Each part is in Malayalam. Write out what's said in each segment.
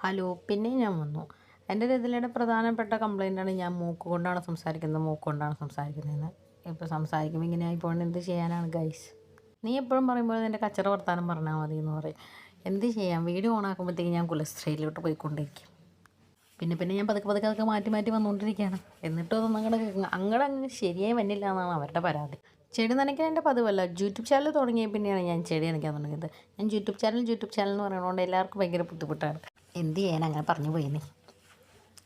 ഹലോ, പിന്നെ ഞാൻ വന്നു. എൻ്റെ രതിലയുടെ പ്രധാനപ്പെട്ട കംപ്ലൈൻ്റാണ് ഞാൻ മൂക്ക് കൊണ്ടാണ് സംസാരിക്കുന്നതെന്ന്. ഇപ്പോൾ സംസാരിക്കുമ്പോൾ ഇങ്ങനെ ആയിപ്പോണെന്ന് എന്ത് ചെയ്യാനാണ് ഗൈസ്? നീ എപ്പോഴും പറയുമ്പോൾ എൻ്റെ കച്ചറ വർത്താനം പറഞ്ഞാൽ മതി എന്ന് പറയും. എന്ത് ചെയ്യാം, വീഡിയോ ഓൺ ആക്കുമ്പോഴത്തേക്ക് ഞാൻ കുലസ്ട്രയിലോട്ട് പോയിക്കൊണ്ടിരിക്കും. പിന്നെ ഞാൻ പതുക്കെ മാറ്റി മാറ്റി വന്നുകൊണ്ടിരിക്കുകയാണ്. എന്നിട്ടും അതൊന്നും അങ്ങോട്ട് ശരിയായി വന്നില്ല എന്നാണ് അവരുടെ പരാതി. ചെടി നനയ്ക്കാൻ എൻ്റെ പതിവല്ല. യൂട്യൂബ് ചാനൽ തുടങ്ങിയ പിന്നെയാണ് ഞാൻ ചെടി നനയ്ക്കാൻ തുടങ്ങിയത്. ഞാൻ യൂട്യൂബ് ചാനൽ എന്ന് പറയുന്നതുകൊണ്ട് എല്ലാവർക്കും ഭയങ്കര ബുദ്ധിമുട്ടാണ്. എന്ത് ചെയ്യാൻ, അങ്ങനെ പറഞ്ഞു പോയിനി.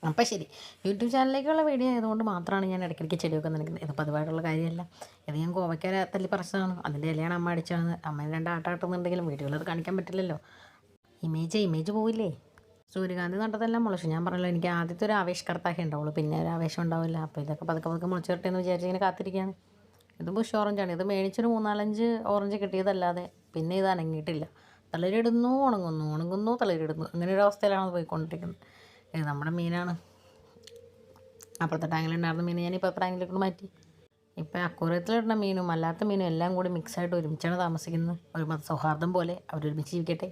അപ്പം ശരി, യൂട്യൂബ് ചാനലിലേക്കുള്ള വീഡിയോ ആയതുകൊണ്ട് മാത്രമാണ് ഞാൻ ഇടയ്ക്കിടയ്ക്ക് ചെടിയൊക്കെ നനയ്ക്കുന്നത്. ഇത് പതിവായിട്ടുള്ള കാര്യമല്ല. ഇത് ഞാൻ കോവയ്ക്ക തല്ലി പറിച്ചതാണ്. അതിൻ്റെ ഇലയാണ് അമ്മ അടിച്ചത്. അമ്മ രണ്ട് ആട്ടാട്ടുന്നുണ്ടെങ്കിലും വീഡിയോയിൽ അത് കാണിക്കാൻ പറ്റില്ലല്ലോ. ഇമേജ് പോവില്ലേ? സൂര്യകാന്തി നട്ടതെല്ലാം മുളച്ചു. ഞാൻ പറഞ്ഞല്ലോ, എനിക്ക് ആദ്യത്തെ ഒരു ആവേശകർത്താക്കേ ഉണ്ടാവുള്ളൂ, പിന്നെ ഒരു ആവേശം ഉണ്ടാവില്ല. അപ്പോൾ ഇതൊക്കെ പതുക്കെ മുളച്ചു വരട്ടെ എന്ന് വിചാരിച്ച് ഇങ്ങനെ കാത്തിരിക്കുകയാണ്. ഇത് ബുഷ് ഓറഞ്ചാണ്. ഇത് മേടിച്ചൊരു 3-4 ഓറഞ്ച് കിട്ടിയതല്ലാതെ പിന്നെ ഇത് അനങ്ങിയിട്ടില്ല. തളിരിടുന്നു, ഉണങ്ങുന്നു, തളിരിടുന്നു. അങ്ങനെ ഒരു അവസ്ഥയിലാണ് പോയിക്കൊണ്ടിരിക്കുന്നത്. ഇത് നമ്മുടെ മീനാണ്. അപ്പുറത്തെ ടാങ്കിലുണ്ടായിരുന്ന മീൻ ഞാൻ ഇപ്പോൾ ടാങ്കിലേക്ക് മാറ്റി. ഇപ്പം അക്വേറിയത്തിലിടുന്ന മീനും അല്ലാത്ത മീനും എല്ലാം കൂടി മിക്സായിട്ട് ഒരുമിച്ചാണ് താമസിക്കുന്നത്. ഒരു സൗഹാർദ്ദം പോലെ അവരൊരുമിച്ച് ജീവിക്കട്ടെ.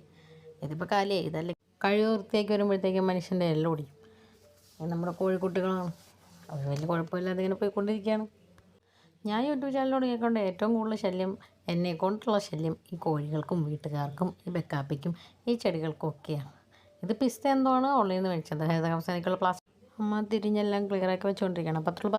ഇതിപ്പോൾ കാലിയായി. ഇതല്ലേ കഴിവ് വൃത്തിയാക്കി വരുമ്പോഴത്തേക്കും മനുഷ്യൻ്റെ എല്ലാം ഓടിക്കും. നമ്മുടെ കോഴിക്കുട്ടികളാണ്. അവർ വലിയ കുഴപ്പമില്ലാതെ ഇങ്ങനെ പോയിക്കൊണ്ടിരിക്കുകയാണ്. ഞാൻ യൂട്യൂബ് ചാനൽ തുടങ്ങിക്കൊണ്ട് ഏറ്റവും കൂടുതൽ ശല്യം, എന്നെക്കൊണ്ടുള്ള ശല്യം ഈ കോഴികൾക്കും വീട്ടുകാർക്കും ഈ ബെക്കാപ്പിക്കും ഈ ചെടികൾക്കും ഒക്കെയാണ്. ഇത് പിസ്ത എന്തോണ് ഓൺലൈനിൽ നിന്ന് മേടിച്ചത്. ഹരിതകർമ്മസേനയ്ക്കുള്ള പ്ലാസ്റ്റിക് അമ്മ തിരിഞ്ഞെല്ലാം ക്ലിയറാക്കി വെച്ചുകൊണ്ടിരിക്കുകയാണ്. അപ്പോൾ